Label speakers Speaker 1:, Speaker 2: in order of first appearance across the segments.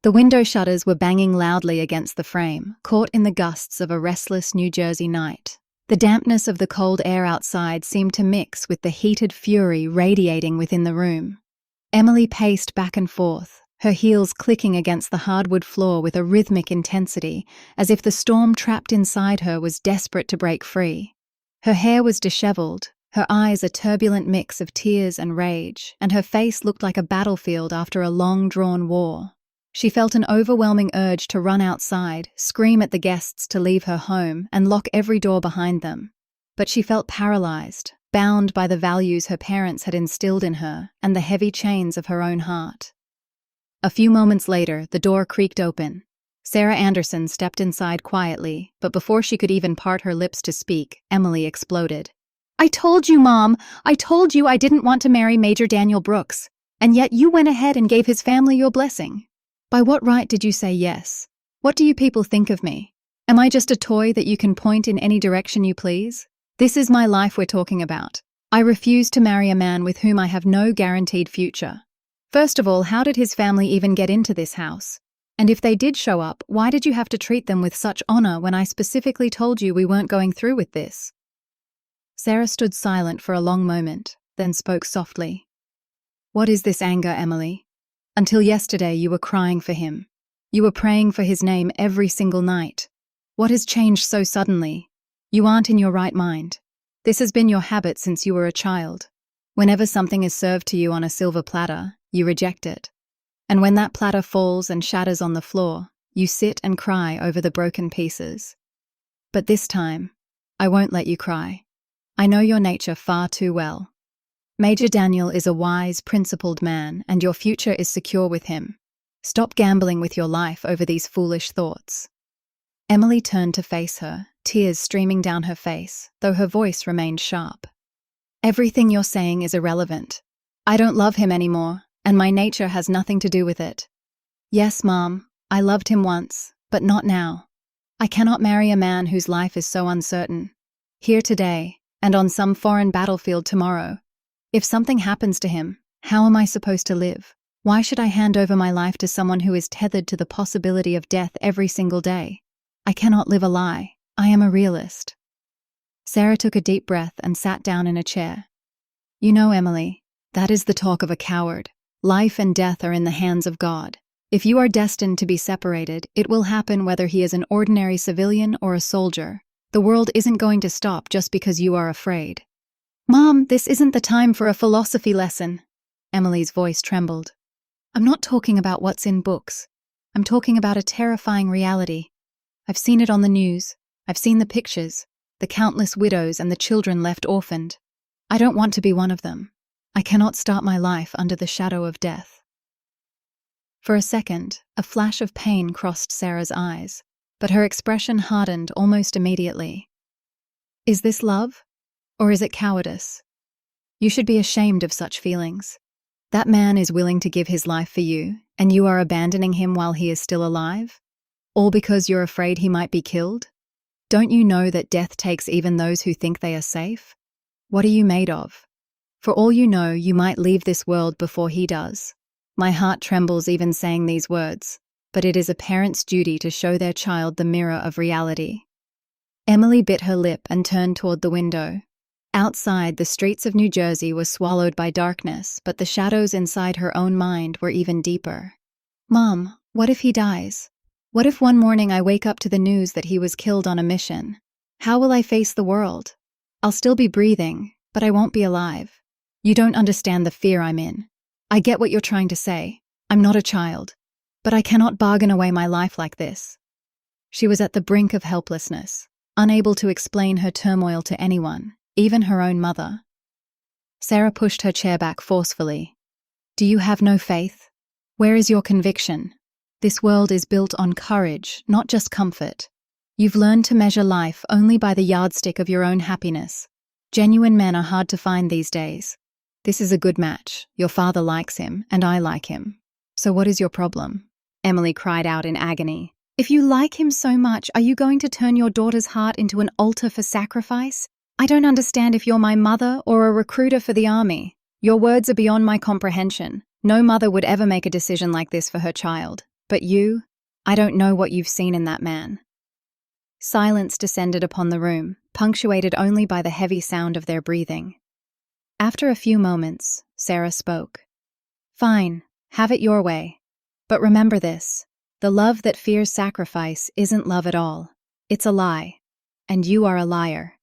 Speaker 1: The window shutters were banging loudly against the frame, caught in the gusts of a restless New Jersey night. The dampness of the cold air outside seemed to mix with the heated fury radiating within the room. Emily paced back and forth, her heels clicking against the hardwood floor with a rhythmic intensity, as if the storm trapped inside her was desperate to break free. Her hair was disheveled, her eyes a turbulent mix of tears and rage, and her face looked like a battlefield after a long-drawn war. She felt an overwhelming urge to run outside, scream at the guests to leave her home, and lock every door behind them. But she felt paralyzed, bound by the values her parents had instilled in her and the heavy chains of her own heart. A few moments later, the door creaked open. Sarah Anderson stepped inside quietly, but before she could even part her lips to speak, Emily exploded. "I told you, Mom! I told you I didn't want to marry Major Daniel Brooks, and yet you went ahead and gave his family your blessing. By what right did you say yes? What do you people think of me? Am I just a toy that you can point in any direction you please? This is my life we're talking about. I refuse to marry a man with whom I have no guaranteed future. First of all, how did his family even get into this house? And if they did show up, why did you have to treat them with such honor when I specifically told you we weren't going through with this?" Sarah stood silent for a long moment, then spoke softly. "What is this anger, Emily? Until yesterday you were crying for him. You were praying for his name every single night. What has changed so suddenly? You aren't in your right mind. This has been your habit since you were a child. Whenever something is served to you on a silver platter, you reject it. And when that platter falls and shatters on the floor, you sit and cry over the broken pieces. But this time, I won't let you cry. I know your nature far too well. Major Daniel is a wise, principled man, and your future is secure with him. Stop gambling with your life over these foolish thoughts." Emily turned to face her, tears streaming down her face, though her voice remained sharp. "Everything you're saying is irrelevant. I don't love him anymore, and my nature has nothing to do with it. Yes, Mom, I loved him once, but not now. I cannot marry a man whose life is so uncertain. Here today, and on some foreign battlefield tomorrow. If something happens to him, how am I supposed to live? Why should I hand over my life to someone who is tethered to the possibility of death every single day? I cannot live a lie. I am a realist." Sarah took a deep breath and sat down in a chair. "You know, Emily, that is the talk of a coward. Life and death are in the hands of God. If you are destined to be separated, it will happen whether he is an ordinary civilian or a soldier. The world isn't going to stop just because you are afraid." "Mom, this isn't the time for a philosophy lesson." Emily's voice trembled. "I'm not talking about what's in books. I'm talking about a terrifying reality. I've seen it on the news. I've seen the pictures, the countless widows and the children left orphaned. I don't want to be one of them. I cannot start my life under the shadow of death." For a second, a flash of pain crossed Sarah's eyes, but her expression hardened almost immediately. "Is this love? Or is it cowardice? You should be ashamed of such feelings. That man is willing to give his life for you, and you are abandoning him while he is still alive? All because you're afraid he might be killed? Don't you know that death takes even those who think they are safe? What are you made of? For all you know, you might leave this world before he does. My heart trembles even saying these words, but it is a parent's duty to show their child the mirror of reality." Emily bit her lip and turned toward the window. Outside, the streets of New Jersey were swallowed by darkness, but the shadows inside her own mind were even deeper. "Mom, what if he dies? What if one morning I wake up to the news that he was killed on a mission? How will I face the world? I'll still be breathing, but I won't be alive. You don't understand the fear I'm in. I get what you're trying to say. I'm not a child. But I cannot bargain away my life like this." She was at the brink of helplessness, unable to explain her turmoil to anyone, even her own mother. Sarah pushed her chair back forcefully. "Do you have no faith? Where is your conviction? This world is built on courage, not just comfort. You've learned to measure life only by the yardstick of your own happiness. Genuine men are hard to find these days. This is a good match. Your father likes him, and I like him. So what is your problem?" Emily cried out in agony. "If you like him so much, are you going to turn your daughter's heart into an altar for sacrifice? I don't understand if you're my mother or a recruiter for the army. Your words are beyond my comprehension. No mother would ever make a decision like this for her child. But you, I don't know what you've seen in that man." Silence descended upon the room, punctuated only by the heavy sound of their breathing. After a few moments, Sarah spoke. "Fine, have it your way. But remember this, the love that fears sacrifice isn't love at all. It's a lie. And you are a liar."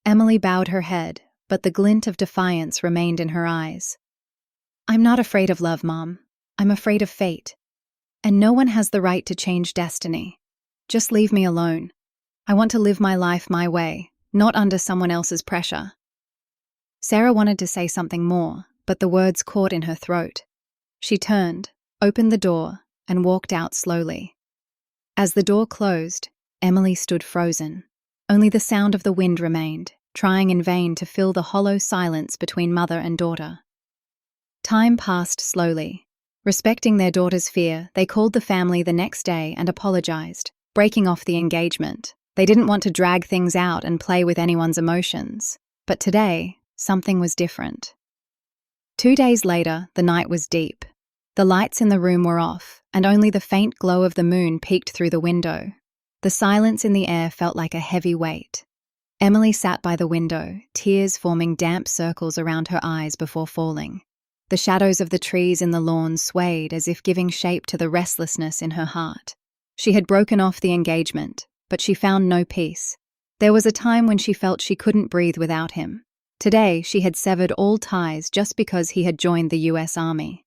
Speaker 1: Emily bowed her head, but the glint of defiance remained in her eyes. "I'm not afraid of love, Mom. I'm afraid of fate. And no one has the right to change destiny. Just leave me alone. I want to live my life my way, not under someone else's pressure." Sarah wanted to say something more, but the words caught in her throat. She turned, opened the door, and walked out slowly. As the door closed, Emily stood frozen. Only the sound of the wind remained, trying in vain to fill the hollow silence between mother and daughter. Time passed slowly. Respecting their daughter's fear, they called the family the next day and apologized, breaking off the engagement. They didn't want to drag things out and play with anyone's emotions. But today, something was different. 2 days later, the night was deep. The lights in the room were off, and only the faint glow of the moon peeked through the window. The silence in the air felt like a heavy weight. Emily sat by the window, tears forming damp circles around her eyes before falling. The shadows of the trees in the lawn swayed as if giving shape to the restlessness in her heart. She had broken off the engagement, but she found no peace. There was a time when she felt she couldn't breathe without him. Today, she had severed all ties just because he had joined the US Army.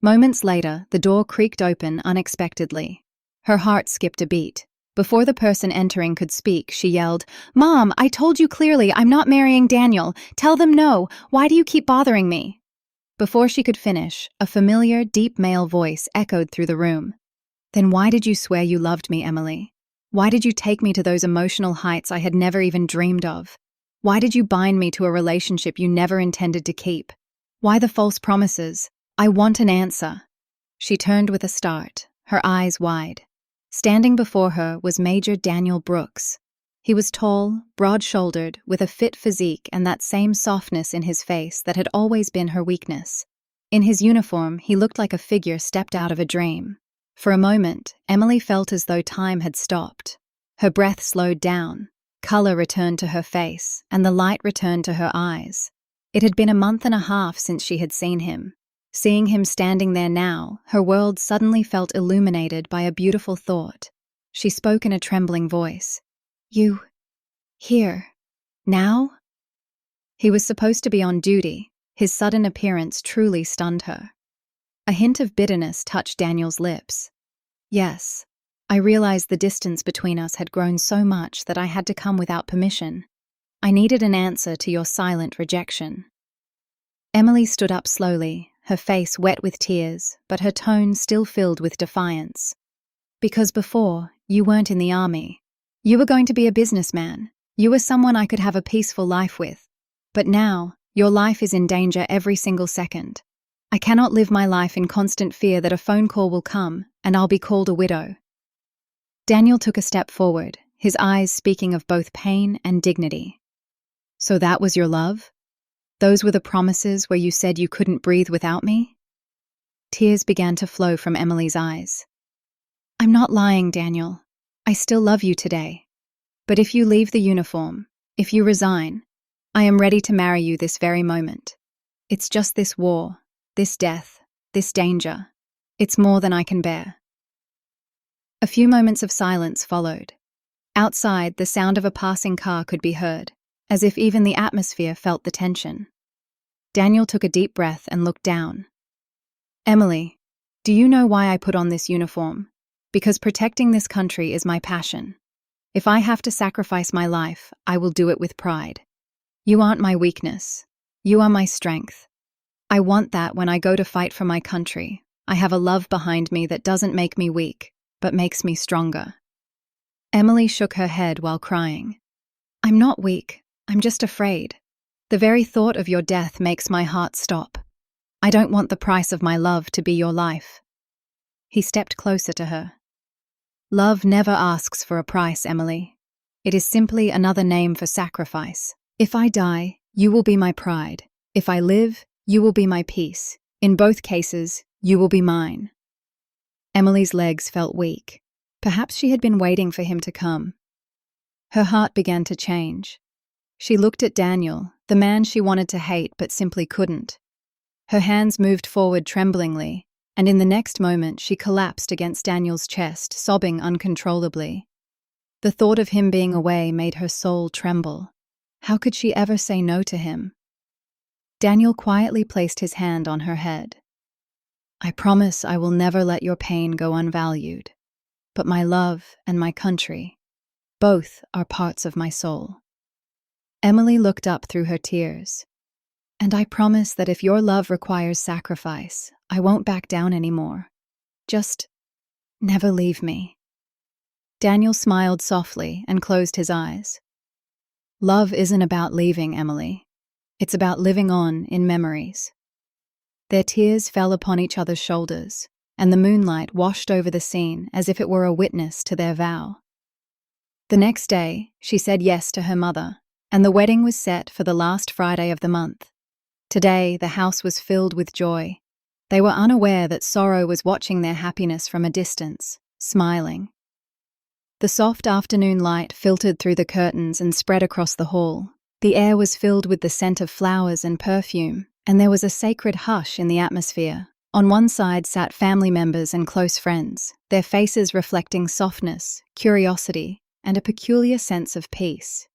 Speaker 1: Moments later, the door creaked open unexpectedly. Her heart skipped a beat. Before the person entering could speak, she yelled, "Mom, I told you clearly I'm not marrying Daniel. Tell them no. Why do you keep bothering me?" Before she could finish, a familiar, deep male voice echoed through the room. "Then why did you swear you loved me, Emily? Why did you take me to those emotional heights I had never even dreamed of? Why did you bind me to a relationship you never intended to keep? Why the false promises? I want an answer." She turned with a start, her eyes wide. Standing before her was Major Daniel Brooks. He was tall, broad-shouldered, with a fit physique and that same softness in his face that had always been her weakness. In his uniform, he looked like a figure stepped out of a dream. For a moment, Emily felt as though time had stopped. Her breath slowed down, color returned to her face, and the light returned to her eyes. It had been a month and a half since she had seen him. Seeing him standing there now, her world suddenly felt illuminated by a beautiful thought. She spoke in a trembling voice. "You... here... now?" He was supposed to be on duty. His sudden appearance truly stunned her. A hint of bitterness touched Daniel's lips. "Yes, I realized the distance between us had grown so much that I had to come without permission. I needed an answer to your silent rejection." Emily stood up slowly, her face wet with tears, but her tone still filled with defiance. "Because before, you weren't in the army. You were going to be a businessman. You were someone I could have a peaceful life with. But now, your life is in danger every single second. I cannot live my life in constant fear that a phone call will come, and I'll be called a widow." Daniel took a step forward, his eyes speaking of both pain and dignity. "So that was your love? Those were the promises where you said you couldn't breathe without me?" Tears began to flow from Emily's eyes. "I'm not lying, Daniel. I still love you today. But if you leave the uniform, if you resign, I am ready to marry you this very moment. It's just this war, this death, this danger. It's more than I can bear." A few moments of silence followed. Outside, the sound of a passing car could be heard, as if even the atmosphere felt the tension. Daniel took a deep breath and looked down. "Emily, do you know why I put on this uniform? Because protecting this country is my passion. If I have to sacrifice my life, I will do it with pride. You aren't my weakness. You are my strength. I want that when I go to fight for my country, I have a love behind me that doesn't make me weak, but makes me stronger." Emily shook her head while crying. "I'm not weak. I'm just afraid. The very thought of your death makes my heart stop. I don't want the price of my love to be your life." He stepped closer to her. "Love never asks for a price, Emily. It is simply another name for sacrifice. If I die, you will be my pride. If I live, you will be my peace. In both cases, you will be mine." Emily's legs felt weak. Perhaps she had been waiting for him to come. Her heart began to change. She looked at Daniel, the man she wanted to hate but simply couldn't. Her hands moved forward tremblingly, and in the next moment she collapsed against Daniel's chest, sobbing uncontrollably. The thought of him being away made her soul tremble. How could she ever say no to him? Daniel quietly placed his hand on her head. "I promise I will never let your pain go unvalued. But my love and my country, both are parts of my soul." Emily looked up through her tears. "And I promise that if your love requires sacrifice, I won't back down anymore. Just never leave me." Daniel smiled softly and closed his eyes. "Love isn't about leaving, Emily. It's about living on in memories." Their tears fell upon each other's shoulders, and the moonlight washed over the scene as if it were a witness to their vow. The next day, she said yes to her mother, and the wedding was set for the last Friday of the month. Today, the house was filled with joy. They were unaware that sorrow was watching their happiness from a distance, smiling. The soft afternoon light filtered through the curtains and spread across the hall. The air was filled with the scent of flowers and perfume, and there was a sacred hush in the atmosphere. On one side sat family members and close friends, their faces reflecting softness, curiosity, and a peculiar sense of peace.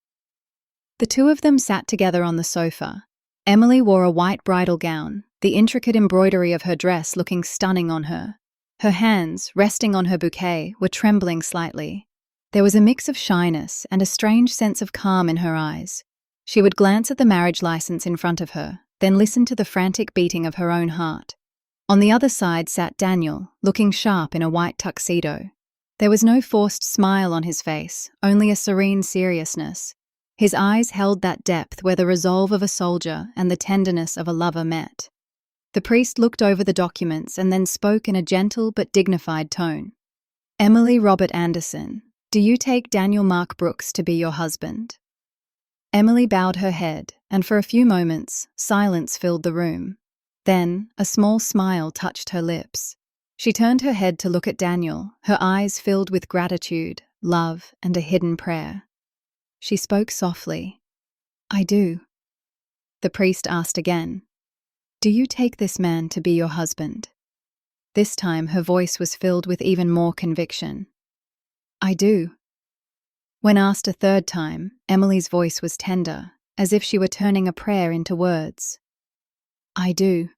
Speaker 1: The two of them sat together on the sofa. Emily wore a white bridal gown, the intricate embroidery of her dress looking stunning on her. Her hands, resting on her bouquet, were trembling slightly. There was a mix of shyness and a strange sense of calm in her eyes. She would glance at the marriage license in front of her, then listen to the frantic beating of her own heart. On the other side sat Daniel, looking sharp in a white tuxedo. There was no forced smile on his face, only a serene seriousness. His eyes held that depth where the resolve of a soldier and the tenderness of a lover met. The priest looked over the documents and then spoke in a gentle but dignified tone. "Emily Robert Anderson, do you take Daniel Mark Brooks to be your husband?" Emily bowed her head, and for a few moments, silence filled the room. Then, a small smile touched her lips. She turned her head to look at Daniel, her eyes filled with gratitude, love, and a hidden prayer. She spoke softly. "I do." The priest asked again, "Do you take this man to be your husband?" This time her voice was filled with even more conviction. "I do." When asked a third time, Emily's voice was tender, as if she were turning a prayer into words. "I do."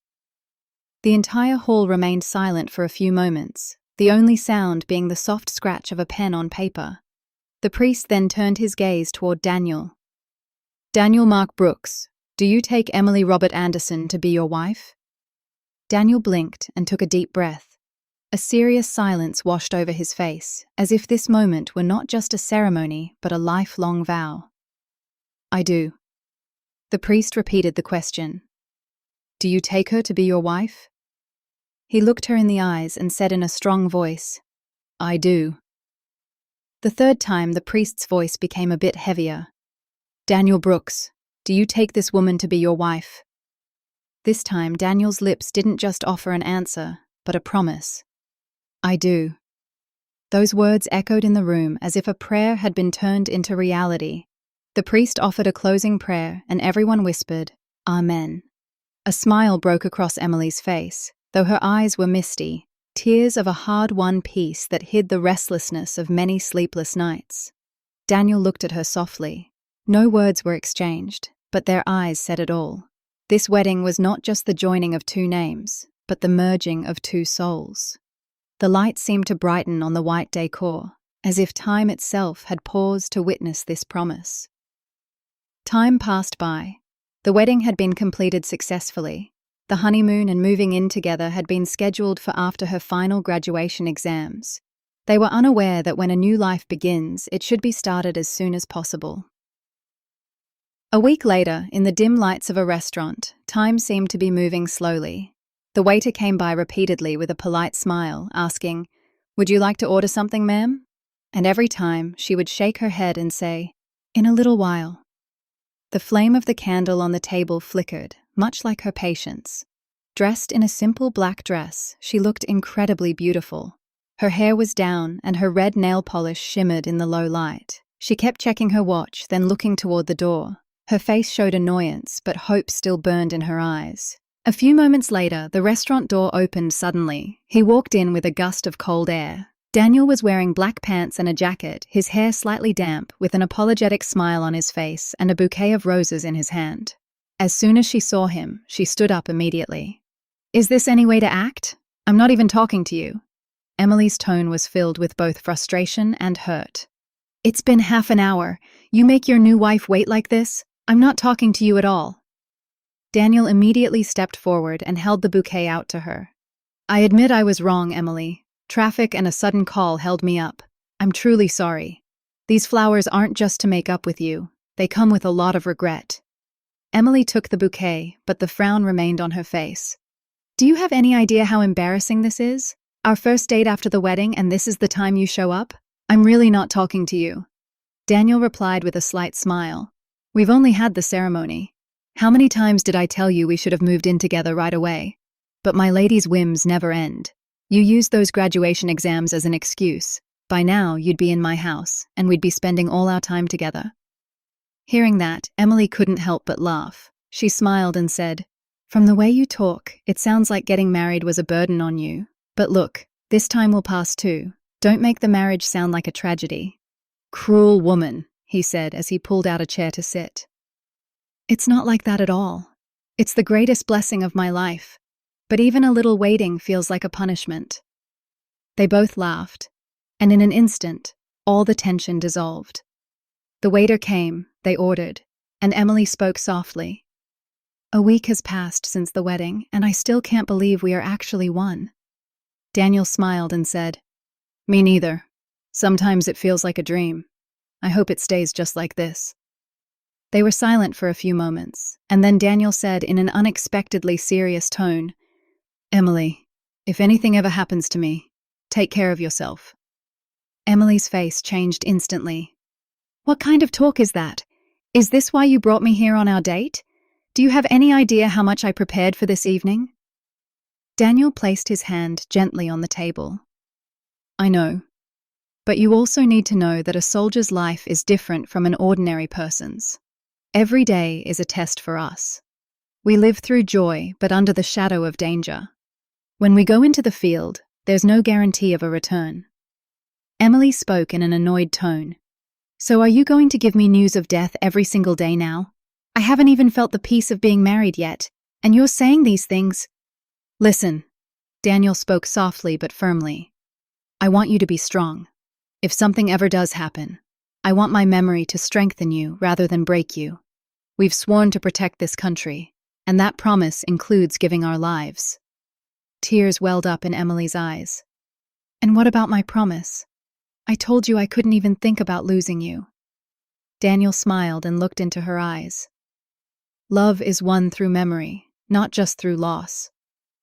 Speaker 1: The entire hall remained silent for a few moments, the only sound being the soft scratch of a pen on paper. The priest then turned his gaze toward Daniel. "Daniel Mark Brooks, do you take Emily Robert Anderson to be your wife?" Daniel blinked and took a deep breath. A serious silence washed over his face, as if this moment were not just a ceremony, but a lifelong vow. "I do." The priest repeated the question. "Do you take her to be your wife?" He looked her in the eyes and said in a strong voice, "I do." The third time, the priest's voice became a bit heavier. "Daniel Brooks, do you take this woman to be your wife?" This time, Daniel's lips didn't just offer an answer, but a promise. "I do." Those words echoed in the room as if a prayer had been turned into reality. The priest offered a closing prayer, and everyone whispered, "Amen." A smile broke across Emily's face, though her eyes were misty, tears of a hard-won peace that hid the restlessness of many sleepless nights. Daniel looked at her softly. No words were exchanged, but their eyes said it all. This wedding was not just the joining of two names, but the merging of two souls. The light seemed to brighten on the white decor, as if time itself had paused to witness this promise. Time passed by. The wedding had been completed successfully. The honeymoon and moving in together had been scheduled for after her final graduation exams. They were unaware that when a new life begins, it should be started as soon as possible. A week later, in the dim lights of a restaurant, time seemed to be moving slowly. The waiter came by repeatedly with a polite smile, asking, "Would you like to order something, ma'am?" And every time, she would shake her head and say, "In a little while." The flame of the candle on the table flickered, much like her patience. Dressed in a simple black dress, she looked incredibly beautiful. Her hair was down, and her red nail polish shimmered in the low light. She kept checking her watch, then looking toward the door. Her face showed annoyance, but hope still burned in her eyes. A few moments later, the restaurant door opened suddenly. He walked in with a gust of cold air. Daniel was wearing black pants and a jacket, his hair slightly damp, with an apologetic smile on his face and a bouquet of roses in his hand. As soon as she saw him, she stood up immediately. "Is this any way to act? I'm not even talking to you." Emily's tone was filled with both frustration and hurt. "It's been half an hour. You make your new wife wait like this? I'm not talking to you at all." Daniel immediately stepped forward and held the bouquet out to her. "I admit I was wrong, Emily. Traffic and a sudden call held me up. I'm truly sorry. These flowers aren't just to make up with you. They come with a lot of regret." Emily took the bouquet, but the frown remained on her face. "Do you have any idea how embarrassing this is? Our first date after the wedding, and this is the time you show up? I'm really not talking to you." Daniel replied with a slight smile. "We've only had the ceremony. How many times did I tell you we should have moved in together right away? But my lady's whims never end. You used those graduation exams as an excuse. By now, you'd be in my house, and we'd be spending all our time together." Hearing that, Emily couldn't help but laugh. She smiled and said, "From the way you talk, it sounds like getting married was a burden on you. But look, this time will pass too. Don't make the marriage sound like a tragedy." "Cruel woman," he said as he pulled out a chair to sit. "It's not like that at all. It's the greatest blessing of my life. But even a little waiting feels like a punishment." They both laughed, and in an instant, all the tension dissolved. The waiter came, they ordered, and Emily spoke softly. "A week has passed since the wedding, and I still can't believe we are actually one." Daniel smiled and said, "Me neither. Sometimes it feels like a dream. I hope it stays just like this." They were silent for a few moments, and then Daniel said in an unexpectedly serious tone, "Emily, if anything ever happens to me, take care of yourself." Emily's face changed instantly. "What kind of talk is that? Is this why you brought me here on our date? Do you have any idea how much I prepared for this evening?" Daniel placed his hand gently on the table. "I know. But you also need to know that a soldier's life is different from an ordinary person's. Every day is a test for us. We live through joy, but under the shadow of danger. When we go into the field, there's no guarantee of a return." Emily spoke in an annoyed tone. "So are you going to give me news of death every single day now? I haven't even felt the peace of being married yet, and you're saying these things." "Listen," Daniel spoke softly but firmly. "I want you to be strong. If something ever does happen, I want my memory to strengthen you rather than break you. We've sworn to protect this country, and that promise includes giving our lives." Tears welled up in Emily's eyes. "And what about my promise? I told you I couldn't even think about losing you." Daniel smiled and looked into her eyes. "Love is won through memory, not just through loss.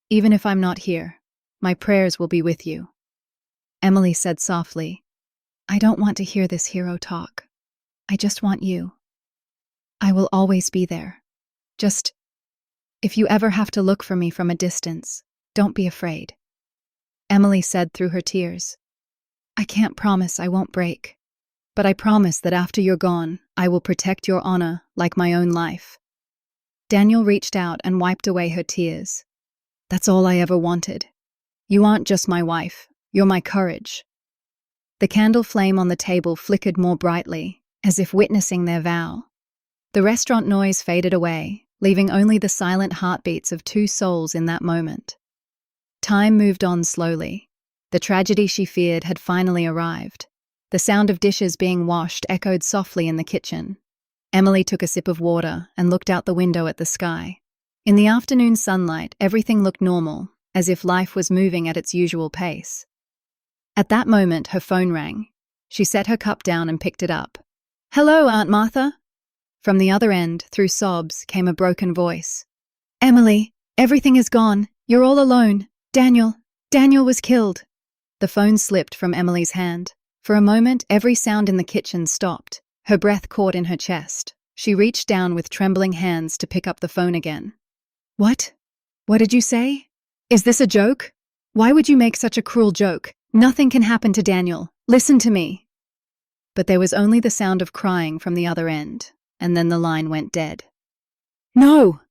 Speaker 1: Even if I'm not here, my prayers will be with you." Emily said softly, "I don't want to hear this hero talk. I just want you. I will always be there. Just, if you ever have to look for me from a distance, don't be afraid." Emily said through her tears, "I can't promise I won't break, but I promise that after you're gone, I will protect your honor like my own life." Daniel reached out and wiped away her tears. "That's all I ever wanted. You aren't just my wife, you're my courage." The candle flame on the table flickered more brightly, as if witnessing their vow. The restaurant noise faded away, leaving only the silent heartbeats of two souls in that moment. Time moved on slowly. The tragedy she feared had finally arrived. The sound of dishes being washed echoed softly in the kitchen. Emily took a sip of water and looked out the window at the sky. In the afternoon sunlight, everything looked normal, as if life was moving at its usual pace. At that moment, her phone rang. She set her cup down and picked it up. "Hello, Aunt Martha?" From the other end, through sobs, came a broken voice. "Emily, everything is gone. You're all alone. Daniel was killed." The phone slipped from Emily's hand. For a moment, every sound in the kitchen stopped. Her breath caught in her chest. She reached down with trembling hands to pick up the phone again. "What? What did you say? Is this a joke? Why would you make such a cruel joke? Nothing can happen to Daniel. Listen to me. But there was only the sound of crying from the other end, and then the line went dead. No!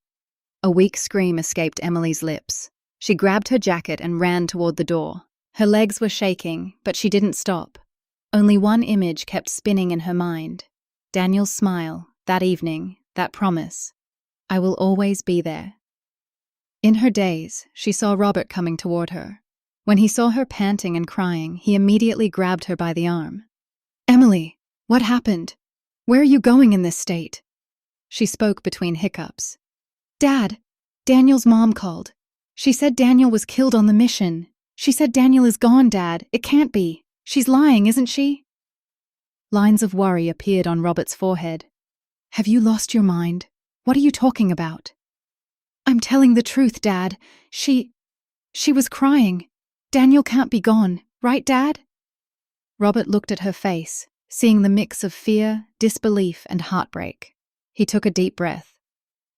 Speaker 1: A weak scream escaped Emily's lips. She grabbed her jacket and ran toward the door. Her legs were shaking, but she didn't stop. Only one image kept spinning in her mind. Daniel's smile, that evening, that promise. I will always be there. In her daze, she saw Robert coming toward her. When he saw her panting and crying, he immediately grabbed her by the arm. Emily, what happened? Where are you going in this state? She spoke between hiccups. Dad, Daniel's mom called. She said Daniel was killed on the mission. She said Daniel is gone, Dad. It can't be. She's lying, isn't she? Lines of worry appeared on Robert's forehead. Have you lost your mind? What are you talking about? I'm telling the truth, Dad. She was crying. Daniel can't be gone, right, Dad? Robert looked at her face, seeing the mix of fear, disbelief, and heartbreak. He took a deep breath.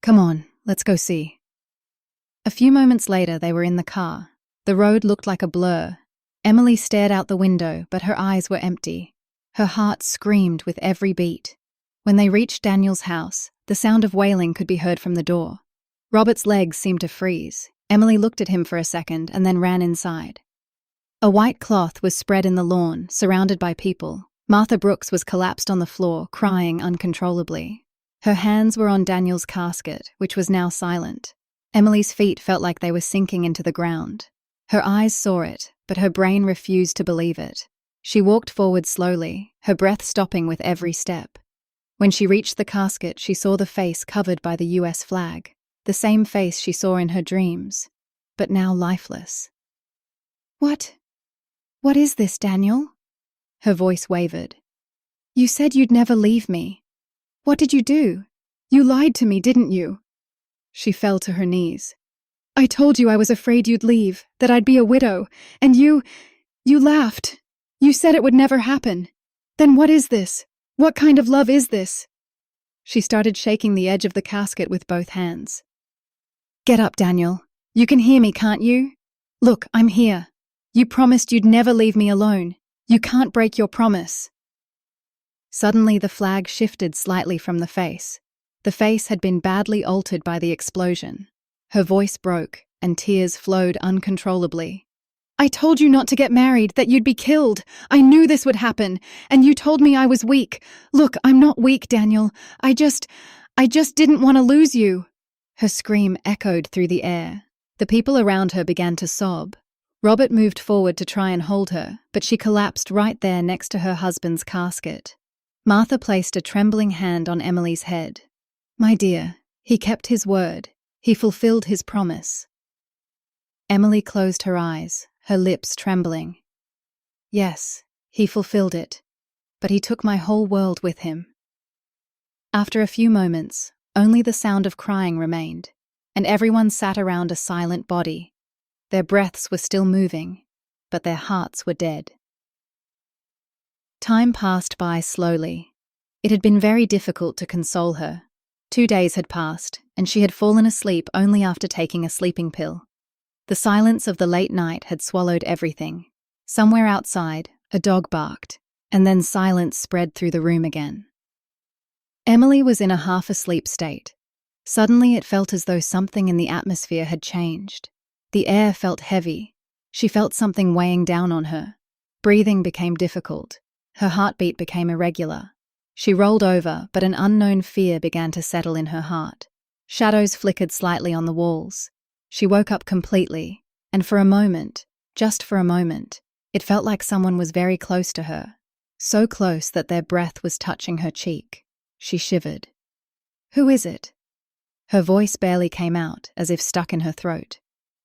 Speaker 1: Come on, let's go see. A few moments later, they were in the car. The road looked like a blur. Emily stared out the window, but her eyes were empty. Her heart screamed with every beat. When they reached Daniel's house, the sound of wailing could be heard from the door. Robert's legs seemed to freeze. Emily looked at him for a second and then ran inside. A white cloth was spread in the lawn, surrounded by people. Martha Brooks was collapsed on the floor, crying uncontrollably. Her hands were on Daniel's casket, which was now silent. Emily's feet felt like they were sinking into the ground. Her eyes saw it, but her brain refused to believe it. She walked forward slowly, her breath stopping with every step. When she reached the casket, she saw the face covered by the US flag, the same face she saw in her dreams, but now lifeless. What is this, Daniel? Her voice wavered. You said you'd never leave me. What did you do? You lied to me, didn't you? She fell to her knees. I told you I was afraid you'd leave, that I'd be a widow, and you laughed. You said it would never happen. Then what is this? What kind of love is this? She started shaking the edge of the casket with both hands. Get up, Daniel. You can hear me, can't you? Look, I'm here. You promised you'd never leave me alone. You can't break your promise. Suddenly the flag shifted slightly from the face. The face had been badly altered by the explosion. Her voice broke, and tears flowed uncontrollably. I told you not to get married, that you'd be killed. I knew this would happen, and you told me I was weak. Look, I'm not weak, Daniel. I just didn't want to lose you. Her scream echoed through the air. The people around her began to sob. Robert moved forward to try and hold her, but she collapsed right there next to her husband's casket. Martha placed a trembling hand on Emily's head. My dear, he kept his word. He fulfilled his promise. Emily closed her eyes, her lips trembling. Yes, he fulfilled it, but he took my whole world with him. After a few moments, only the sound of crying remained, and everyone sat around a silent body. Their breaths were still moving, but their hearts were dead. Time passed by slowly. It had been very difficult to console her. 2 days had passed, and she had fallen asleep only after taking a sleeping pill. The silence of the late night had swallowed everything. Somewhere outside, a dog barked, and then silence spread through the room again. Emily was in a half-asleep state. Suddenly it felt as though something in the atmosphere had changed. The air felt heavy. She felt something weighing down on her. Breathing became difficult. Her heartbeat became irregular. She rolled over, but an unknown fear began to settle in her heart. Shadows flickered slightly on the walls. She woke up completely, and for a moment, just for a moment, it felt like someone was very close to her. So close that their breath was touching her cheek. She shivered. Who is it? Her voice barely came out, as if stuck in her throat.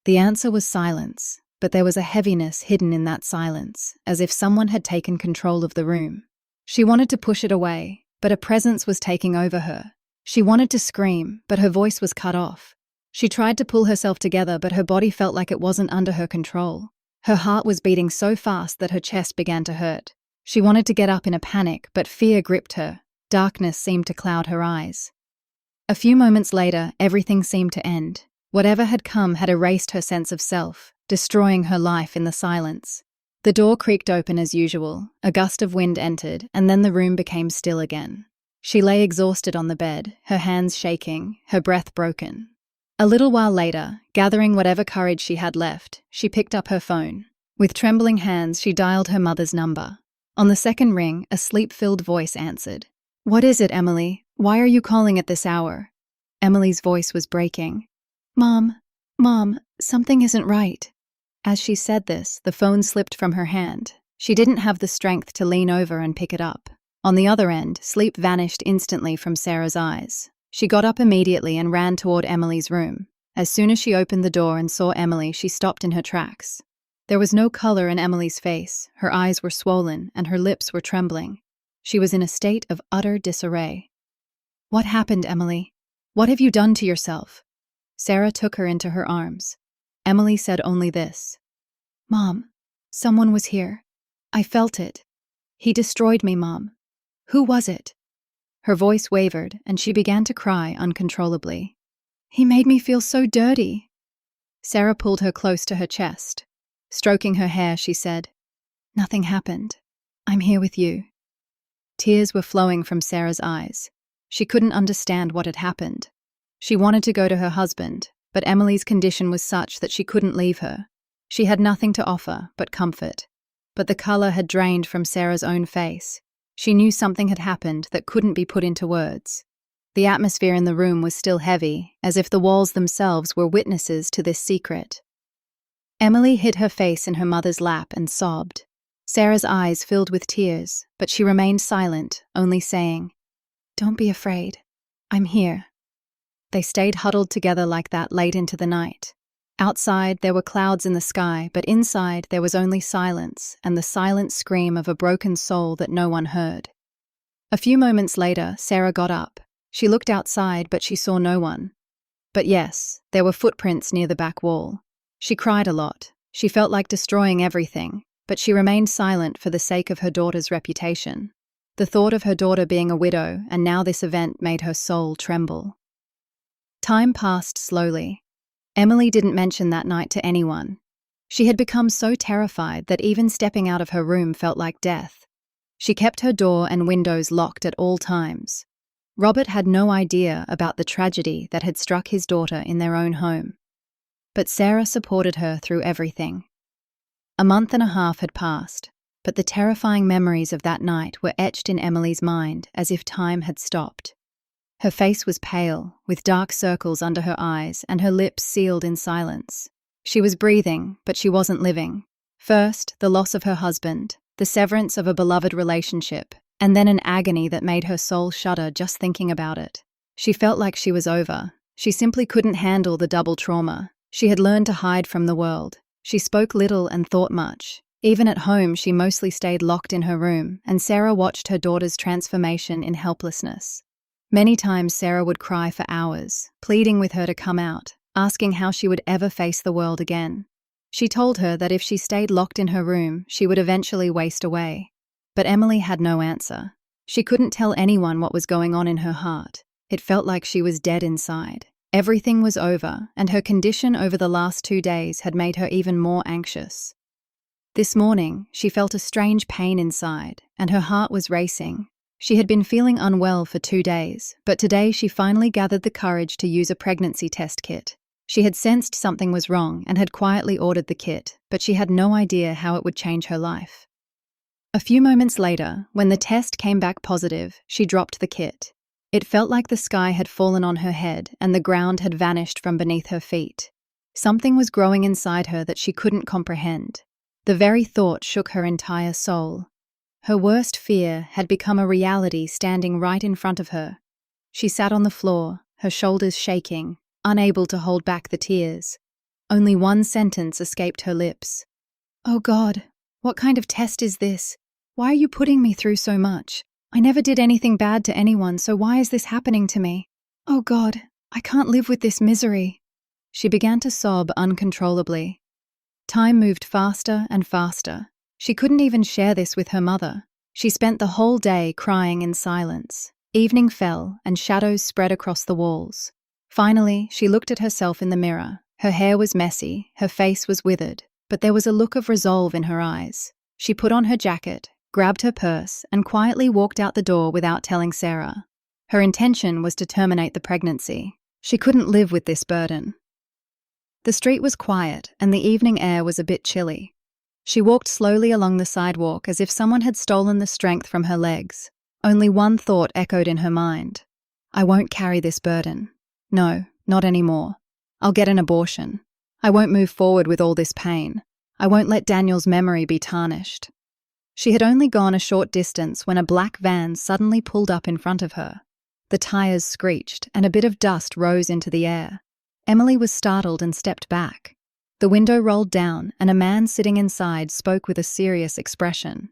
Speaker 1: The answer was silence, but there was a heaviness hidden in that silence, as if someone had taken control of the room. She wanted to push it away, but a presence was taking over her. She wanted to scream, but her voice was cut off. She tried to pull herself together, but her body felt like it wasn't under her control. Her heart was beating so fast that her chest began to hurt. She wanted to get up in a panic, but fear gripped her. Darkness seemed to cloud her eyes. A few moments later, everything seemed to end. Whatever had come had erased her sense of self, destroying her life in the silence. The door creaked open as usual, a gust of wind entered, and then the room became still again. She lay exhausted on the bed, her hands shaking, her breath broken. A little while later, gathering whatever courage she had left, she picked up her phone. With trembling hands, she dialed her mother's number. On the second ring, a sleep-filled voice answered. "What is it, Emily? Why are you calling at this hour?" Emily's voice was breaking. Mom, something isn't right." As she said this, the phone slipped from her hand. She didn't have the strength to lean over and pick it up. On the other end, sleep vanished instantly from Sarah's eyes. She got up immediately and ran toward Emily's room. As soon as she opened the door and saw Emily, she stopped in her tracks. There was no color in Emily's face, her eyes were swollen, and her lips were trembling. She was in a state of utter disarray. "What happened, Emily? What have you done to yourself?" Sarah took her into her arms. Emily said only this. "Mom, someone was here. I felt it. He destroyed me, Mom. Who was it?" Her voice wavered, and she began to cry uncontrollably. "He made me feel so dirty." Sarah pulled her close to her chest. Stroking her hair, she said, "Nothing happened. I'm here with you." Tears were flowing from Sarah's eyes. She couldn't understand what had happened. She wanted to go to her husband, but Emily's condition was such that she couldn't leave her. She had nothing to offer but comfort. But the color had drained from Sarah's own face. She knew something had happened that couldn't be put into words. The atmosphere in the room was still heavy, as if the walls themselves were witnesses to this secret. Emily hid her face in her mother's lap and sobbed. Sarah's eyes filled with tears, but she remained silent, only saying, "Don't be afraid. I'm here." They stayed huddled together like that late into the night. Outside, there were clouds in the sky, but inside there was only silence and the silent scream of a broken soul that no one heard. A few moments later, Sarah got up. She looked outside, but she saw no one. But yes, there were footprints near the back wall. She cried a lot. She felt like destroying everything, but she remained silent for the sake of her daughter's reputation. The thought of her daughter being a widow, and now this event, made her soul tremble. Time passed slowly. Emily didn't mention that night to anyone. She had become so terrified that even stepping out of her room felt like death. She kept her door and windows locked at all times. Robert had no idea about the tragedy that had struck his daughter in their own home. But Sarah supported her through everything. A month and a half had passed, but the terrifying memories of that night were etched in Emily's mind as if time had stopped. Her face was pale, with dark circles under her eyes and her lips sealed in silence. She was breathing, but she wasn't living. First, the loss of her husband, the severance of a beloved relationship, and then an agony that made her soul shudder just thinking about it. She felt like she was over. She simply couldn't handle the double trauma. She had learned to hide from the world. She spoke little and thought much. Even at home, she mostly stayed locked in her room, and Sarah watched her daughter's transformation in helplessness. Many times Sarah would cry for hours, pleading with her to come out, asking how she would ever face the world again. She told her that if she stayed locked in her room, she would eventually waste away. But Emily had no answer. She couldn't tell anyone what was going on in her heart. It felt like she was dead inside. Everything was over, and her condition over the last 2 days had made her even more anxious. This morning, she felt a strange pain inside, and her heart was racing. She had been feeling unwell for 2 days, but today she finally gathered the courage to use a pregnancy test kit. She had sensed something was wrong and had quietly ordered the kit, but she had no idea how it would change her life. A few moments later, when the test came back positive, she dropped the kit. It felt like the sky had fallen on her head and the ground had vanished from beneath her feet. Something was growing inside her that she couldn't comprehend. The very thought shook her entire soul. Her worst fear had become a reality standing right in front of her. She sat on the floor, her shoulders shaking, unable to hold back the tears. Only one sentence escaped her lips. "Oh God, what kind of test is this? Why are you putting me through so much? I never did anything bad to anyone, so why is this happening to me? Oh God, I can't live with this misery." She began to sob uncontrollably. Time moved faster and faster. She couldn't even share this with her mother. She spent the whole day crying in silence. Evening fell, and shadows spread across the walls. Finally, she looked at herself in the mirror. Her hair was messy, her face was withered. but there was a look of resolve in her eyes. She put on her jacket, grabbed her purse, and quietly walked out the door without telling Sarah. Her intention was to terminate the pregnancy. She couldn't live with this burden. The street was quiet, and the evening air was a bit chilly. She walked slowly along the sidewalk as if someone had stolen the strength from her legs. Only one thought echoed in her mind. I won't carry this burden. No, not anymore. I'll get an abortion. I won't move forward with all this pain. I won't let Daniel's memory be tarnished. She had only gone a short distance when a black van suddenly pulled up in front of her. The tires screeched, and a bit of dust rose into the air. Emily was startled and stepped back. The window rolled down, and a man sitting inside spoke with a serious expression.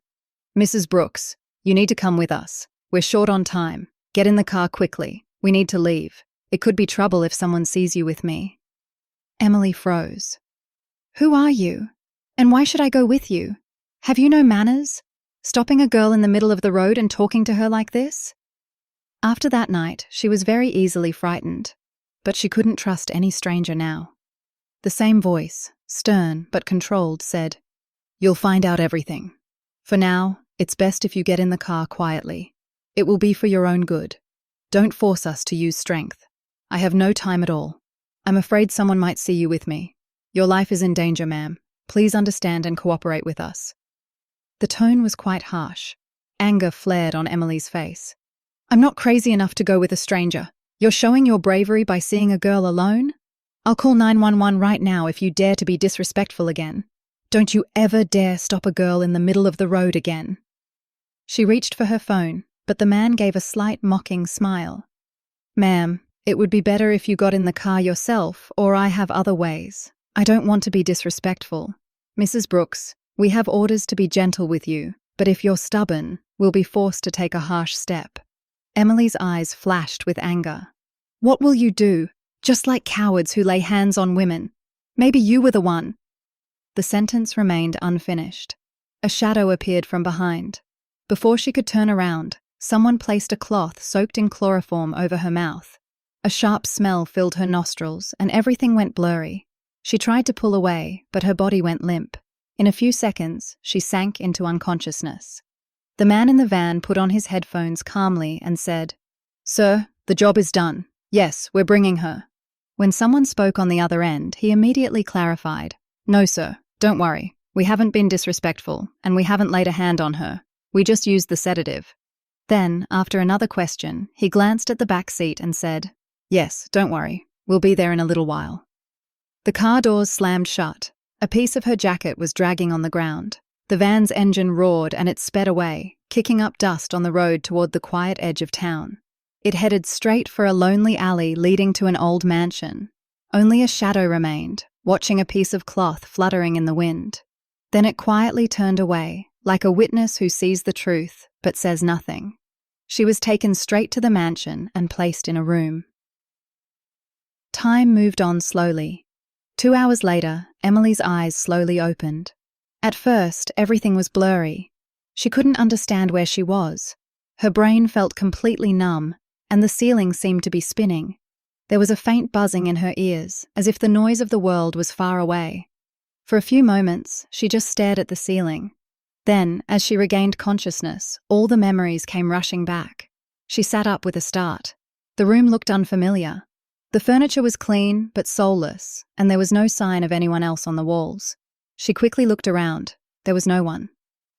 Speaker 1: Mrs. Brooks, you need to come with us. We're short on time. Get in the car quickly. We need to leave. It could be trouble if someone sees you with me. Emily froze. Who are you? And why should I go with you? Have you no manners? Stopping a girl in the middle of the road and talking to her like this? After that night, she was very easily frightened, but she couldn't trust any stranger now. The same voice, stern but controlled, said, You'll find out everything. For now, it's best if you get in the car quietly. It will be for your own good. Don't force us to use strength. I have no time at all. I'm afraid someone might see you with me. Your life is in danger, ma'am. Please understand and cooperate with us. The tone was quite harsh. Anger flared on Emily's face. I'm not crazy enough to go with a stranger. You're showing your bravery by seeing a girl alone? I'll call 911 right now if you dare to be disrespectful again. Don't you ever dare stop a girl in the middle of the road again. She reached for her phone, but the man gave a slight mocking smile. Ma'am, it would be better if you got in the car yourself, or I have other ways. I don't want to be disrespectful. Mrs. Brooks, we have orders to be gentle with you, but if you're stubborn, we'll be forced to take a harsh step. Emily's eyes flashed with anger. What will you do? Just like cowards who lay hands on women. Maybe you were the one. The sentence remained unfinished. A shadow appeared from behind. Before she could turn around, someone placed a cloth soaked in chloroform over her mouth. A sharp smell filled her nostrils, and everything went blurry. She tried to pull away, but her body went limp. In a few seconds, she sank into unconsciousness. The man in the van put on his headphones calmly and said, Sir, the job is done. Yes, we're bringing her. When someone spoke on the other end, he immediately clarified, No, sir, don't worry. We haven't been disrespectful, and we haven't laid a hand on her. We just used the sedative. Then, after another question, he glanced at the back seat and said, Yes, don't worry. We'll be there in a little while. The car doors slammed shut. A piece of her jacket was dragging on the ground. The van's engine roared and it sped away, kicking up dust on the road toward the quiet edge of town. It headed straight for a lonely alley leading to an old mansion. Only a shadow remained, watching a piece of cloth fluttering in the wind. Then it quietly turned away, like a witness who sees the truth but says nothing. She was taken straight to the mansion and placed in a room. Time moved on slowly. 2 hours later, Emily's eyes slowly opened. At first, everything was blurry. She couldn't understand where she was. Her brain felt completely numb, and the ceiling seemed to be spinning. There was a faint buzzing in her ears, as if the noise of the world was far away. For a few moments, she just stared at the ceiling. Then, as she regained consciousness, all the memories came rushing back. She sat up with a start. The room looked unfamiliar. The furniture was clean but soulless, and there was no sign of anyone else on the walls. She quickly looked around. There was no one.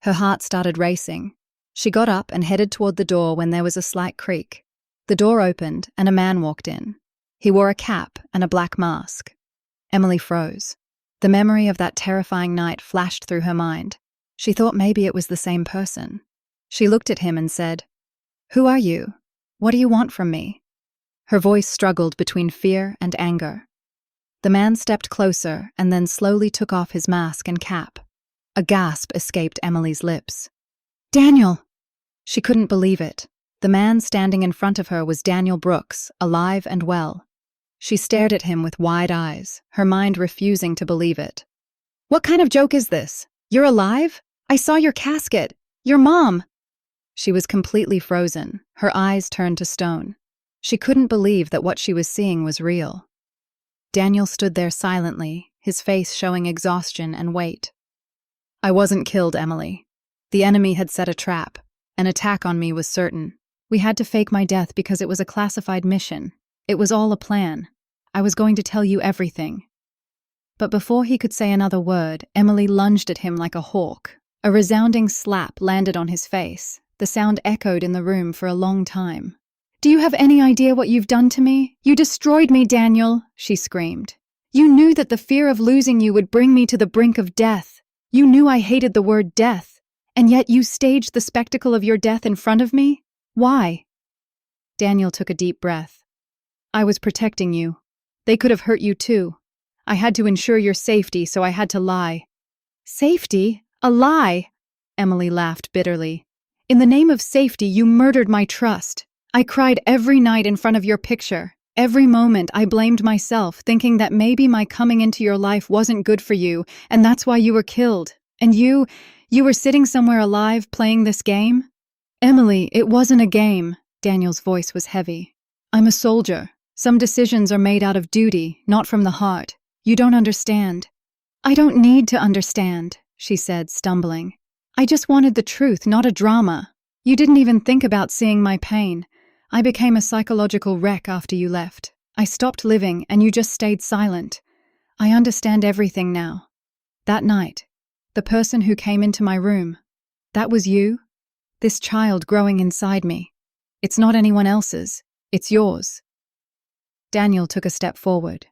Speaker 1: Her heart started racing. She got up and headed toward the door when there was a slight creak. The door opened and a man walked in. He wore a cap and a black mask. Emily froze. The memory of that terrifying night flashed through her mind. She thought maybe it was the same person. She looked at him and said, "Who are you? What do you want from me?" Her voice struggled between fear and anger. The man stepped closer and then slowly took off his mask and cap. A gasp escaped Emily's lips. "Daniel!" She couldn't believe it. The man standing in front of her was Daniel Brooks, alive and well. She stared at him with wide eyes, her mind refusing to believe it. "What kind of joke is this? You're alive? I saw your casket. Your mom!" She was completely frozen, her eyes turned to stone. She couldn't believe that what she was seeing was real. Daniel stood there silently, his face showing exhaustion and weight. I wasn't killed, Emily. The enemy had set a trap. An attack on me was certain. We had to fake my death because it was a classified mission. It was all a plan. I was going to tell you everything. But before he could say another word, Emily lunged at him like a hawk. A resounding slap landed on his face. The sound echoed in the room for a long time. "Do you have any idea what you've done to me? You destroyed me, Daniel," she screamed. "You knew that the fear of losing you would bring me to the brink of death. You knew I hated the word death, and yet you staged the spectacle of your death in front of me? Why?" Daniel took a deep breath. "I was protecting you. They could have hurt you too. I had to ensure your safety, so I had to lie." "Safety? A lie?" Emily laughed bitterly. "In the name of safety, you murdered my trust. I cried every night in front of your picture. Every moment I blamed myself, thinking that maybe my coming into your life wasn't good for you, and that's why you were killed. And you were sitting somewhere alive playing this game?" "Emily, it wasn't a game." Daniel's voice was heavy. "I'm a soldier. Some decisions are made out of duty, not from the heart. You don't understand." "I don't need to understand," she said, stumbling. "I just wanted the truth, not a drama. You didn't even think about seeing my pain. I became a psychological wreck after you left. I stopped living, and you just stayed silent. I understand everything now. That night, the person who came into my room, that was you? This child growing inside me. It's not anyone else's. It's yours." Daniel took a step forward.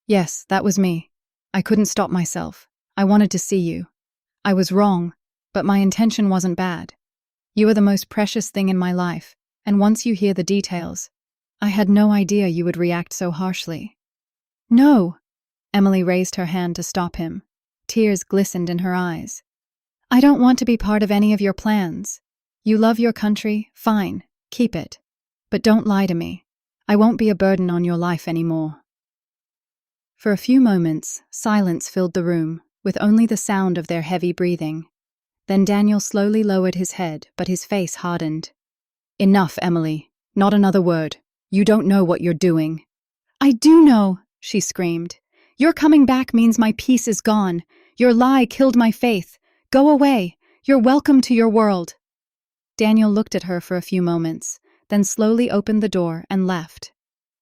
Speaker 1: "Yes, that was me. I couldn't stop myself. I wanted to see you. I was wrong, but my intention wasn't bad. You are the most precious thing in my life, and once you hear the details, I had no idea you would react so harshly." "No!" Emily raised her hand to stop him. Tears glistened in her eyes. "I don't want to be part of any of your plans. You love your country, fine, keep it. But don't lie to me. I won't be a burden on your life anymore." For a few moments, silence filled the room, with only the sound of their heavy breathing. Then Daniel slowly lowered his head, but his face hardened. "Enough, Emily. Not another word. You don't know what you're doing." "I do know," she screamed. "Your coming back means my peace is gone. Your lie killed my faith. Go away. You're welcome to your world." Daniel looked at her for a few moments, then slowly opened the door and left.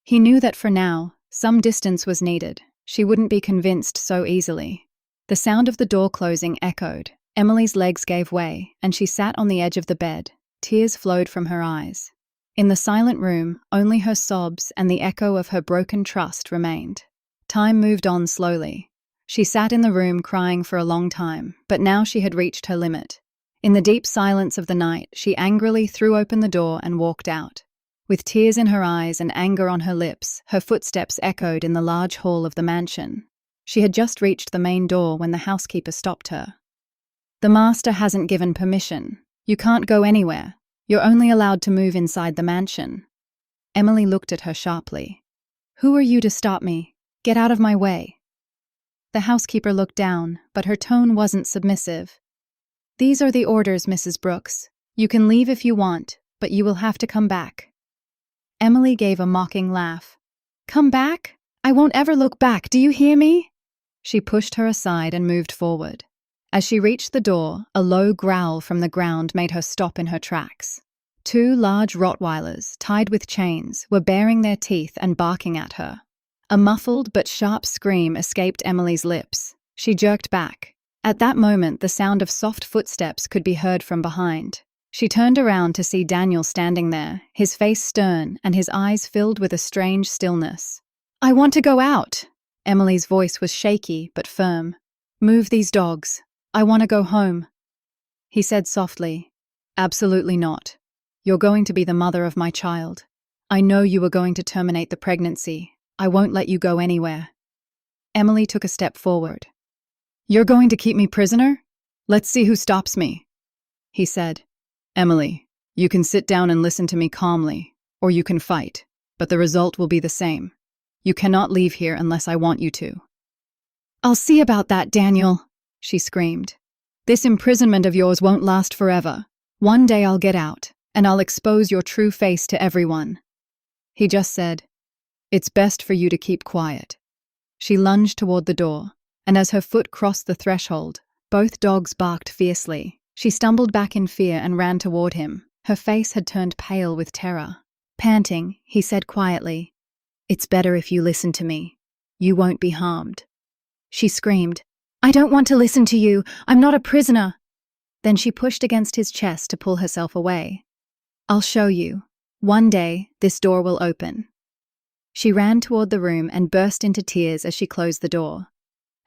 Speaker 1: He knew that for now, some distance was needed. She wouldn't be convinced so easily. The sound of the door closing echoed. Emily's legs gave way, and she sat on the edge of the bed. Tears flowed from her eyes. In the silent room, only her sobs and the echo of her broken trust remained. Time moved on slowly. She sat in the room crying for a long time, but now she had reached her limit. In the deep silence of the night, she angrily threw open the door and walked out. With tears in her eyes and anger on her lips, her footsteps echoed in the large hall of the mansion. She had just reached the main door when the housekeeper stopped her. "The master hasn't given permission. You can't go anywhere. You're only allowed to move inside the mansion." Emily looked at her sharply. "Who are you to stop me? Get out of my way." The housekeeper looked down, but her tone wasn't submissive. "These are the orders, Mrs. Brooks. You can leave if you want, but you will have to come back." Emily gave a mocking laugh. "Come back? I won't ever look back, do you hear me?" She pushed her aside and moved forward. As she reached the door, a low growl from the ground made her stop in her tracks. Two large Rottweilers, tied with chains, were baring their teeth and barking at her. A muffled but sharp scream escaped Emily's lips. She jerked back. At that moment, the sound of soft footsteps could be heard from behind. She turned around to see Daniel standing there, his face stern and his eyes filled with a strange stillness. "I want to go out." Emily's voice was shaky but firm. "Move these dogs. I want to go home." He said softly, "Absolutely not. You're going to be the mother of my child. I know you were going to terminate the pregnancy. I won't let you go anywhere." Emily took a step forward. "You're going to keep me prisoner? Let's see who stops me." He said, "Emily, you can sit down and listen to me calmly, or you can fight, but the result will be the same. You cannot leave here unless I want you to." "I'll see about that, Daniel," she screamed. "This imprisonment of yours won't last forever. One day I'll get out, and I'll expose your true face to everyone." He just said, "It's best for you to keep quiet." She lunged toward the door. and as her foot crossed the threshold, both dogs barked fiercely. She stumbled back in fear and ran toward him. Her face had turned pale with terror. Panting, he said quietly, "It's better if you listen to me. You won't be harmed." She screamed, "I don't want to listen to you. I'm not a prisoner." Then she pushed against his chest to pull herself away. "I'll show you. One day, this door will open." She ran toward the room and burst into tears as she closed the door.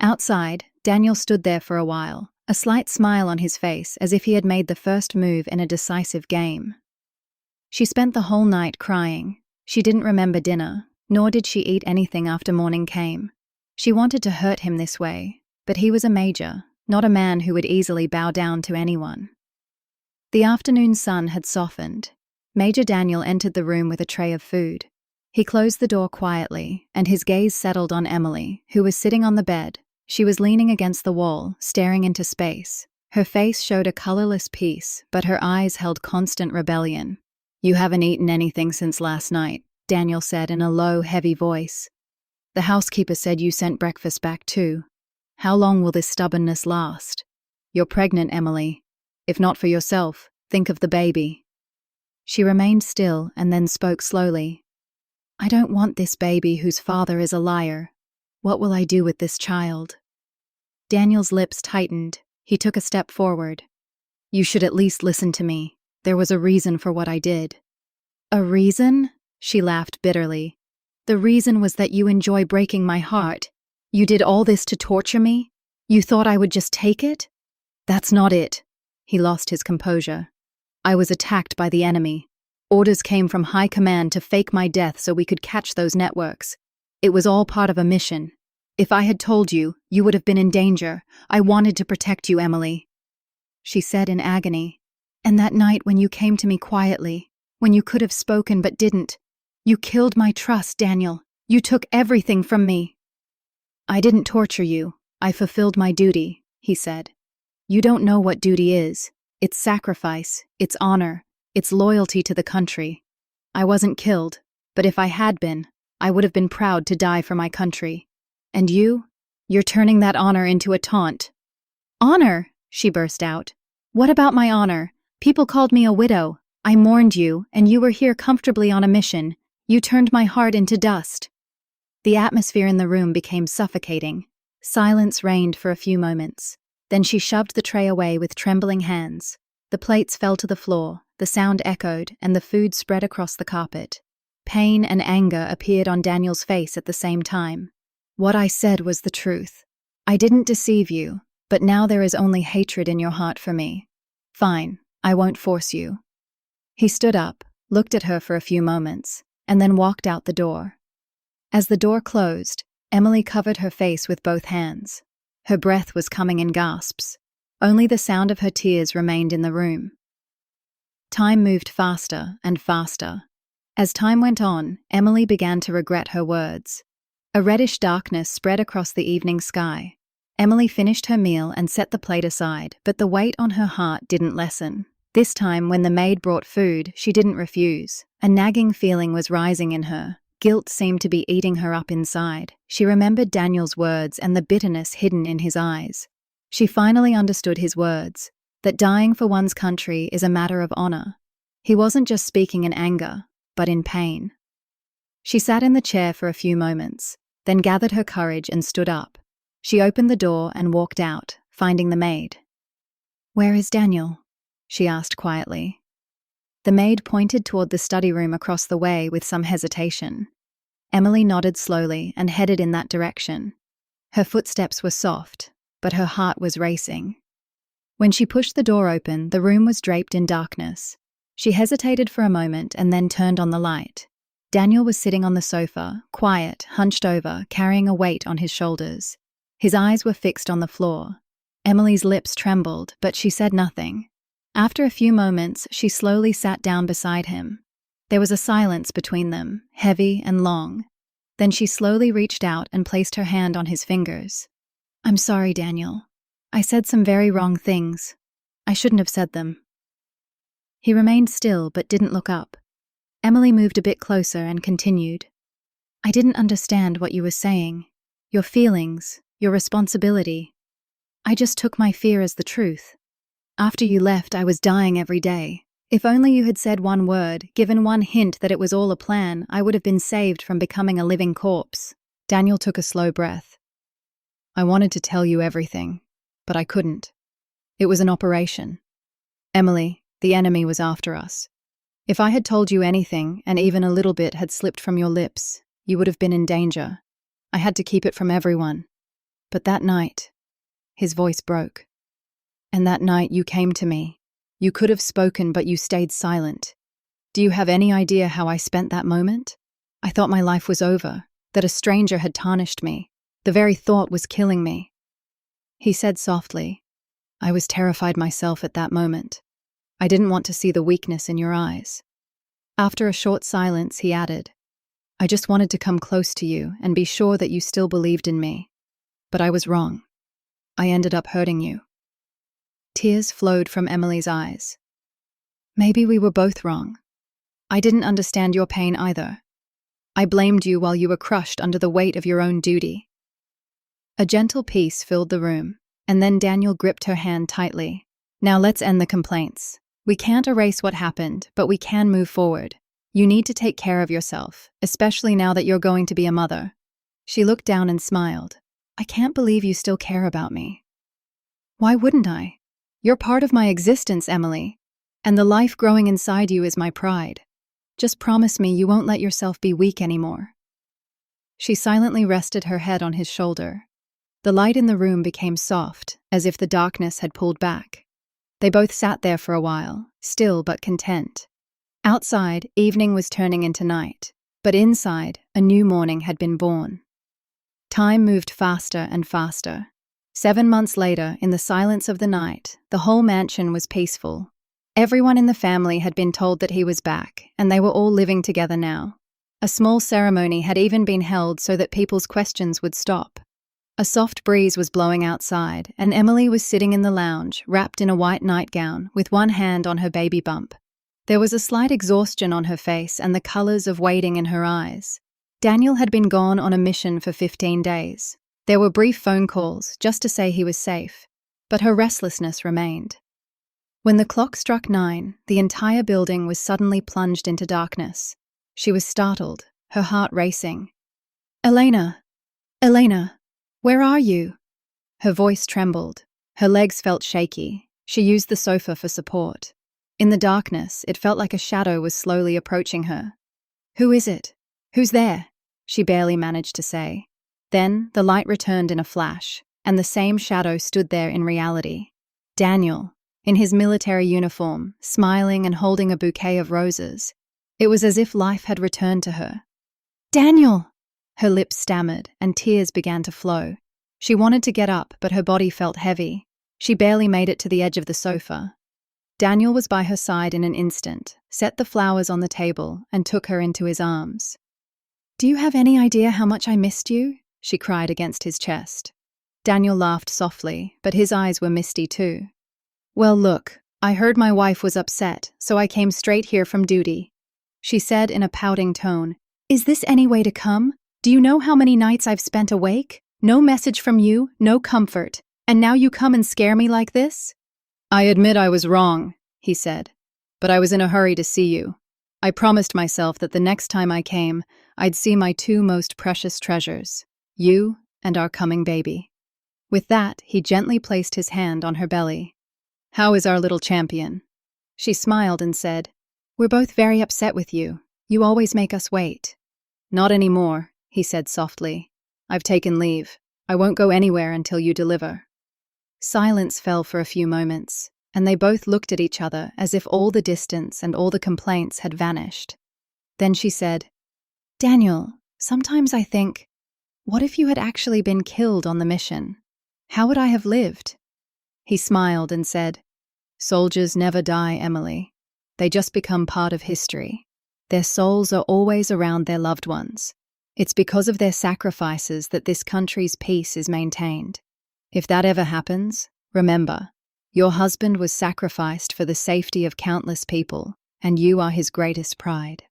Speaker 1: Outside, Daniel stood there for a while, a slight smile on his face as if he had made the first move in a decisive game. She spent the whole night crying. She didn't remember dinner, nor did she eat anything after morning came. She wanted to hurt him this way, but he was a major, not a man who would easily bow down to anyone. The afternoon sun had softened. Major Daniel entered the room with a tray of food. He closed the door quietly, and his gaze settled on Emily, who was sitting on the bed. She was leaning against the wall, staring into space. Her face showed a colorless peace, but her eyes held constant rebellion. "You haven't eaten anything since last night," Daniel said in a low, heavy voice. "The housekeeper said you sent breakfast back too. How long will this stubbornness last? You're pregnant, Emily. If not for yourself, think of the baby." She remained still and then spoke slowly. "I don't want this baby whose father is a liar. What will I do with this child?" Daniel's lips tightened. He took a step forward. "You should at least listen to me. There was a reason for what I did." "A reason?" She laughed bitterly. "The reason was that you enjoy breaking my heart. You did all this to torture me? You thought I would just take it?" "That's not it." He lost his composure. "I was attacked by the enemy. Orders came from high command to fake my death so we could catch those networks. It was all part of a mission. If I had told you, you would have been in danger. I wanted to protect you, Emily." She said in agony. "And that night when you came to me quietly, when you could have spoken but didn't, you killed my trust, Daniel. You took everything from me." "I didn't torture you. I fulfilled my duty," he said. "You don't know what duty is. It's sacrifice, it's honor, it's loyalty to the country. I wasn't killed, but if I had been, I would have been proud to die for my country. And you're turning that honor into a taunt." "Honor?" she burst out. "What about my honor? People called me a widow. I mourned you, and you were here comfortably on a mission. You turned my heart into dust." The atmosphere in the room became suffocating. Silence reigned for a few moments. Then she shoved the tray away with trembling hands. The plates fell to the floor, the sound echoed, and the food spread across the carpet. Pain and anger appeared on Daniel's face at the same time. "What I said was the truth. I didn't deceive you, but now there is only hatred in your heart for me. Fine, I won't force you." He stood up, looked at her for a few moments, and then walked out the door. As the door closed, Emily covered her face with both hands. Her breath was coming in gasps. Only the sound of her tears remained in the room. Time moved faster and faster. As time went on, Emily began to regret her words. A reddish darkness spread across the evening sky. Emily finished her meal and set the plate aside, but the weight on her heart didn't lessen. This time, when the maid brought food, she didn't refuse. A nagging feeling was rising in her. Guilt seemed to be eating her up inside. She remembered Daniel's words and the bitterness hidden in his eyes. She finally understood his words, that dying for one's country is a matter of honor. He wasn't just speaking in anger, but in pain. She sat in the chair for a few moments, then gathered her courage and stood up. She opened the door and walked out, finding the maid. "Where is Daniel?" she asked quietly. The maid pointed toward the study room across the way with some hesitation. Emily nodded slowly and headed in that direction. Her footsteps were soft, but her heart was racing. When she pushed the door open, the room was draped in darkness. She hesitated for a moment and then turned on the light. Daniel was sitting on the sofa, quiet, hunched over, carrying a weight on his shoulders. His eyes were fixed on the floor. Emily's lips trembled, but she said nothing. After a few moments, she slowly sat down beside him. There was a silence between them, heavy and long. Then she slowly reached out and placed her hand on his fingers. "I'm sorry, Daniel. I said some very wrong things. I shouldn't have said them." He remained still but didn't look up. Emily moved a bit closer and continued. "I didn't understand what you were saying. Your feelings, your responsibility. I just took my fear as the truth. After you left, I was dying every day. If only you had said one word, given one hint that it was all a plan, I would have been saved from becoming a living corpse. Daniel took a slow breath. I wanted to tell you everything, but I couldn't. It was an operation. Emily, the enemy was after us. If I had told you anything, and even a little bit had slipped from your lips, you would have been in danger. I had to keep it from everyone. But that night, his voice broke. And that night you came to me. You could have spoken, but you stayed silent. Do you have any idea how I spent that moment? I thought my life was over, that a stranger had tarnished me. The very thought was killing me. He said softly, I was terrified myself at that moment. I didn't want to see the weakness in your eyes. After a short silence, he added, I just wanted to come close to you and be sure that you still believed in me. But I was wrong. I ended up hurting you. Tears flowed from Emily's eyes. Maybe we were both wrong. I didn't understand your pain either. I blamed you while you were crushed under the weight of your own duty. A gentle peace filled the room, and then Daniel gripped her hand tightly. Now let's end the complaints. We can't erase what happened, but we can move forward. You need to take care of yourself, especially now that you're going to be a mother. She looked down and smiled. I can't believe you still care about me. Why wouldn't I? You're part of my existence, Emily, and the life growing inside you is my pride. Just promise me you won't let yourself be weak anymore. She silently rested her head on his shoulder. The light in the room became soft, as if the darkness had pulled back. They both sat there for a while, still but content. Outside, evening was turning into night, but inside, a new morning had been born. Time moved faster and faster. 7 months later, in the silence of the night, the whole mansion was peaceful. Everyone in the family had been told that he was back, and they were all living together now. A small ceremony had even been held so that people's questions would stop. A soft breeze was blowing outside, and Emily was sitting in the lounge, wrapped in a white nightgown, with one hand on her baby bump. There was a slight exhaustion on her face and the colors of waiting in her eyes. Daniel had been gone on a mission for 15 days. There were brief phone calls, just to say he was safe, but her restlessness remained. When the clock struck 9, the entire building was suddenly plunged into darkness. She was startled, her heart racing. Elena! Elena! Where are you? Her voice trembled. Her legs felt shaky. She used the sofa for support. In the darkness, it felt like a shadow was slowly approaching her. Who is it? Who's there? She barely managed to say. Then, the light returned in a flash, and the same shadow stood there in reality. Daniel, in his military uniform, smiling and holding a bouquet of roses. It was as if life had returned to her. Daniel! Her lips stammered, and tears began to flow. She wanted to get up, but her body felt heavy. She barely made it to the edge of the sofa. Daniel was by her side in an instant, set the flowers on the table, and took her into his arms. Do you have any idea how much I missed you? She cried against his chest. Daniel laughed softly, but his eyes were misty too. Well, look, I heard my wife was upset, so I came straight here from duty. She said in a pouting tone, Is this any way to come? Do you know how many nights I've spent awake? No message from you, no comfort, and now you come and scare me like this? I admit I was wrong, he said, but I was in a hurry to see you. I promised myself that the next time I came, I'd see my two most precious treasures, you and our coming baby. With that, he gently placed his hand on her belly. How is our little champion? She smiled and said, We're both very upset with you. You always make us wait. Not anymore, he said softly. I've taken leave. I won't go anywhere until you deliver. Silence fell for a few moments, and they both looked at each other as if all the distance and all the complaints had vanished. Then she said, Daniel, sometimes I think, what if you had actually been killed on the mission? How would I have lived? He smiled and said, Soldiers never die, Emily. They just become part of history. Their souls are always around their loved ones. It's because of their sacrifices that this country's peace is maintained. If that ever happens, remember, your husband was sacrificed for the safety of countless people, and you are his greatest pride.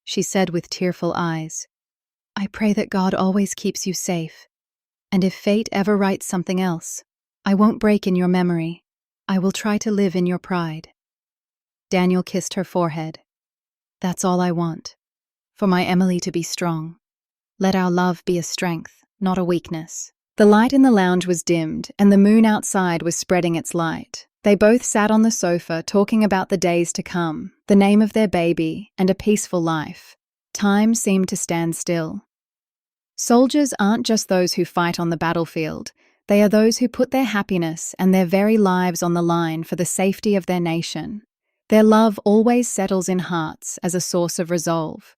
Speaker 1: She said with tearful eyes, I pray that God always keeps you safe. And if fate ever writes something else, I won't break in your memory. I will try to live in your pride. Daniel kissed her forehead. That's all I want. For my Emily to be strong. Let our love be a strength, not a weakness. The light in the lounge was dimmed, and the moon outside was spreading its light. They both sat on the sofa talking about the days to come, the name of their baby, and a peaceful life. Time seemed to stand still. Soldiers aren't just those who fight on the battlefield. They are those who put their happiness and their very lives on the line for the safety of their nation. Their love always settles in hearts as a source of resolve.